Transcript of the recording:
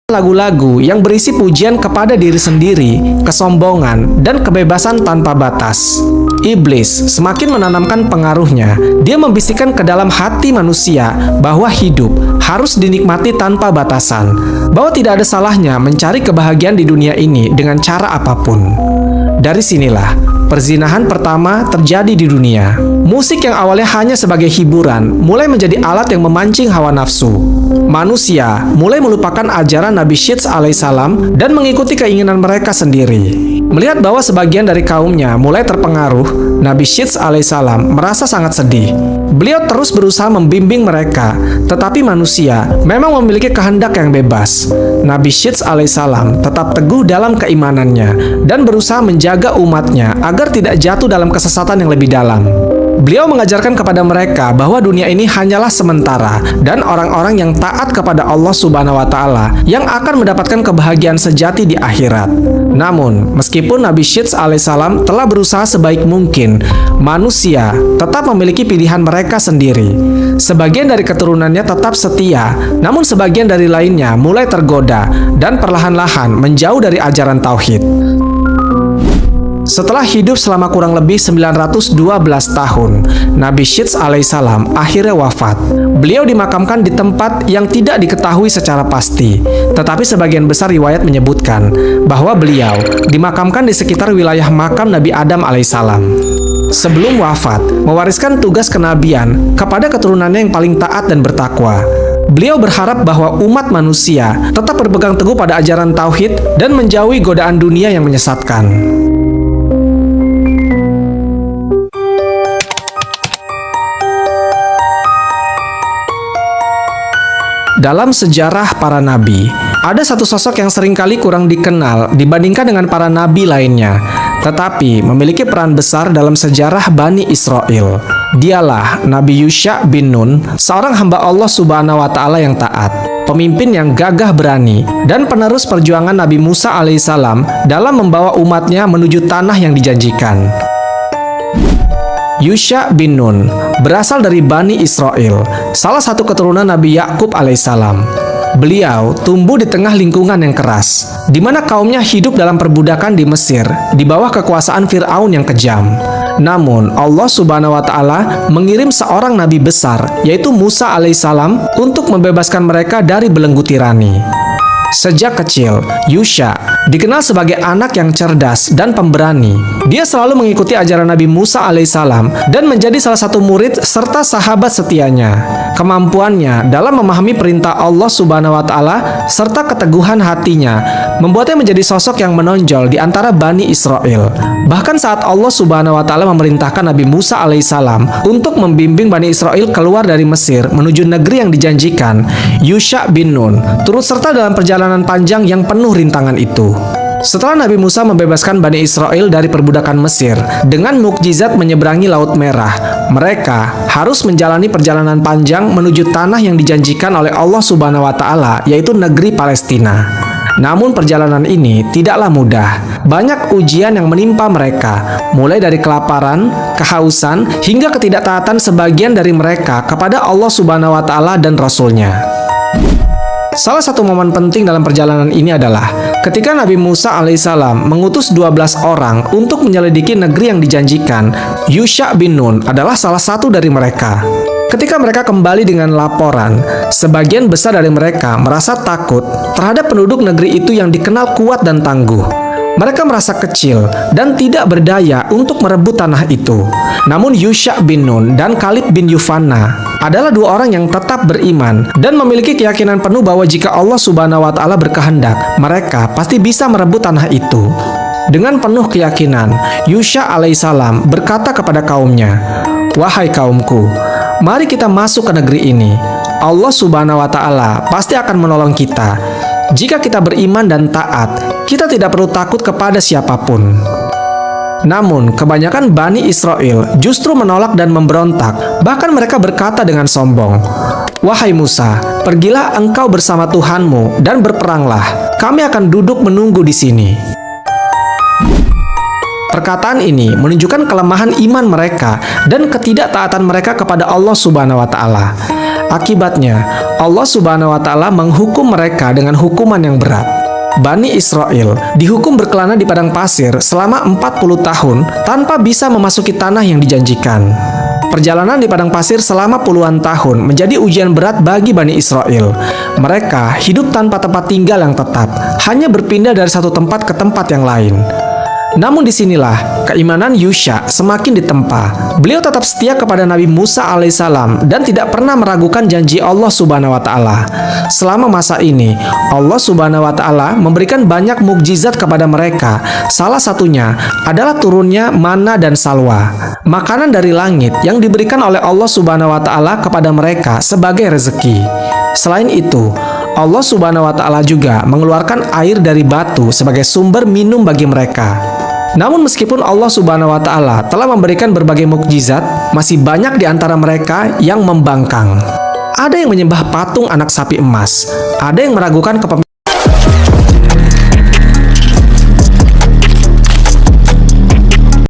lagu-lagu yang berisi pujian kepada diri sendiri, kesombongan, dan kebebasan tanpa batas. Iblis semakin menanamkan pengaruhnya. Dia membisikkan ke dalam hati manusia bahwa hidup harus dinikmati tanpa batasan, bahwa tidak ada salahnya mencari kebahagiaan di dunia ini dengan cara apapun. Dari sinilah perzinahan pertama terjadi di dunia. Musik yang awalnya hanya sebagai hiburan mulai menjadi alat yang memancing hawa nafsu. Manusia mulai melupakan ajaran Nabi Syits alaihissalam dan mengikuti keinginan mereka sendiri. Melihat bahwa sebagian dari kaumnya mulai terpengaruh, Nabi Syits alaihissalam merasa sangat sedih. Beliau terus berusaha membimbing mereka, tetapi manusia memang memiliki kehendak yang bebas. Nabi Syits alaihissalam tetap teguh dalam keimanannya dan berusaha menjaga umatnya agar tidak jatuh dalam kesesatan yang lebih dalam. Beliau mengajarkan kepada mereka bahwa dunia ini hanyalah sementara dan orang-orang yang taat kepada Allah Subhanahu wa Ta'ala yang akan mendapatkan kebahagiaan sejati di akhirat. Namun, meskipun Nabi Syits alaihissalam telah berusaha sebaik mungkin, manusia tetap memiliki pilihan mereka sendiri. Sebagian dari keturunannya tetap setia, namun sebagian dari lainnya mulai tergoda dan perlahan-lahan menjauh dari ajaran tauhid. Setelah hidup selama kurang lebih 912 tahun, Nabi Syits alaihissalam akhirnya wafat. Beliau dimakamkan di tempat yang tidak diketahui secara pasti, tetapi sebagian besar riwayat menyebutkan bahwa beliau dimakamkan di sekitar wilayah makam Nabi Adam alaihissalam. Sebelum wafat, mewariskan tugas kenabian kepada keturunannya yang paling taat dan bertakwa. Beliau berharap bahwa umat manusia tetap berpegang teguh pada ajaran tauhid dan menjauhi godaan dunia yang menyesatkan. Dalam sejarah para nabi, ada satu sosok yang seringkali kurang dikenal dibandingkan dengan para nabi lainnya, tetapi memiliki peran besar dalam sejarah Bani Israel. Dialah Nabi Yusha bin Nun, seorang hamba Allah Subhanahu wa Ta'ala yang taat, pemimpin yang gagah berani, dan penerus perjuangan Nabi Musa alaihissalam dalam membawa umatnya menuju tanah yang dijanjikan. Yusha bin Nun berasal dari Bani Israel, salah satu keturunan Nabi Yakub alaihissalam. Beliau tumbuh di tengah lingkungan yang keras, di mana kaumnya hidup dalam perbudakan di Mesir, di bawah kekuasaan Fir'aun yang kejam. Namun, Allah Subhanahu wa Ta'ala mengirim seorang nabi besar, yaitu Musa alaihissalam, untuk membebaskan mereka dari belenggu tirani. Sejak kecil, Yusha dikenal sebagai anak yang cerdas dan pemberani. Dia selalu mengikuti ajaran Nabi Musa alaihissalam dan menjadi salah satu murid serta sahabat setianya. Kemampuannya dalam memahami perintah Allah Subhanahu wa Ta'ala serta keteguhan hatinya membuatnya menjadi sosok yang menonjol di antara Bani Israel. Bahkan saat Allah Subhanahu wa Ta'ala memerintahkan Nabi Musa alaihissalam untuk membimbing Bani Israel keluar dari Mesir menuju negeri yang dijanjikan, Yusha bin Nun turut serta dalam perjalanan panjang yang penuh rintangan itu. Setelah Nabi Musa membebaskan Bani Israel dari perbudakan Mesir dengan mukjizat menyeberangi Laut Merah, mereka harus menjalani perjalanan panjang menuju tanah yang dijanjikan oleh Allah Subhanahu wa Ta'ala, yaitu negeri Palestina. Namun perjalanan ini tidaklah mudah. Banyak ujian yang menimpa mereka, mulai dari kelaparan, kehausan, hingga ketidaktaatan sebagian dari mereka kepada Allah Subhanahu wa Ta'ala dan Rasul-Nya. Salah satu momen penting dalam perjalanan ini adalah ketika Nabi Musa alaihissalam mengutus 12 orang untuk menyelidiki negeri yang dijanjikan. Yusha bin Nun adalah salah satu dari mereka. Ketika mereka kembali dengan laporan, sebagian besar dari mereka merasa takut terhadap penduduk negeri itu yang dikenal kuat dan tangguh. Mereka merasa kecil dan tidak berdaya untuk merebut tanah itu. Namun Yusha bin Nun dan Kalib bin Yufanna adalah dua orang yang tetap beriman dan memiliki keyakinan penuh bahwa jika Allah Subhanahu wa Ta'ala berkehendak, mereka pasti bisa merebut tanah itu. Dengan penuh keyakinan, Yusha alaihissalam berkata kepada kaumnya, "Wahai kaumku, mari kita masuk ke negeri ini. Allah Subhanahu wa Ta'ala pasti akan menolong kita. Jika kita beriman dan taat, kita tidak perlu takut kepada siapapun." Namun, kebanyakan Bani Israel justru menolak dan memberontak. Bahkan mereka berkata dengan sombong, "Wahai Musa, pergilah engkau bersama Tuhanmu dan berperanglah. Kami akan duduk menunggu di sini." Perkataan ini menunjukkan kelemahan iman mereka dan ketidaktaatan mereka kepada Allah Subhanahu wa Ta'ala. Akibatnya, Allah Subhanahu wa Ta'ala menghukum mereka dengan hukuman yang berat. Bani Israel dihukum berkelana di padang pasir selama 40 tahun tanpa bisa memasuki tanah yang dijanjikan. Perjalanan di padang pasir selama puluhan tahun menjadi ujian berat bagi Bani Israel. Mereka hidup tanpa tempat tinggal yang tetap, hanya berpindah dari satu tempat ke tempat yang lain. Namun disinilah keimanan Yusha semakin ditempa. Beliau tetap setia kepada Nabi Musa alaihissalam dan tidak pernah meragukan janji Allah Subhanahu wa Ta'ala. Selama masa ini, Allah Subhanahu wa Ta'ala memberikan banyak mukjizat kepada mereka. Salah satunya adalah turunnya mana dan salwa, makanan dari langit yang diberikan oleh Allah Subhanahu wa Ta'ala kepada mereka sebagai rezeki. Selain itu, Allah Subhanahu wa Ta'ala juga mengeluarkan air dari batu sebagai sumber minum bagi mereka. Namun meskipun Allah Subhanahu wa Ta'ala telah memberikan berbagai mukjizat, masih banyak di antara mereka yang membangkang. Ada yang menyembah patung anak sapi emas, ada yang meragukan kepemimpinan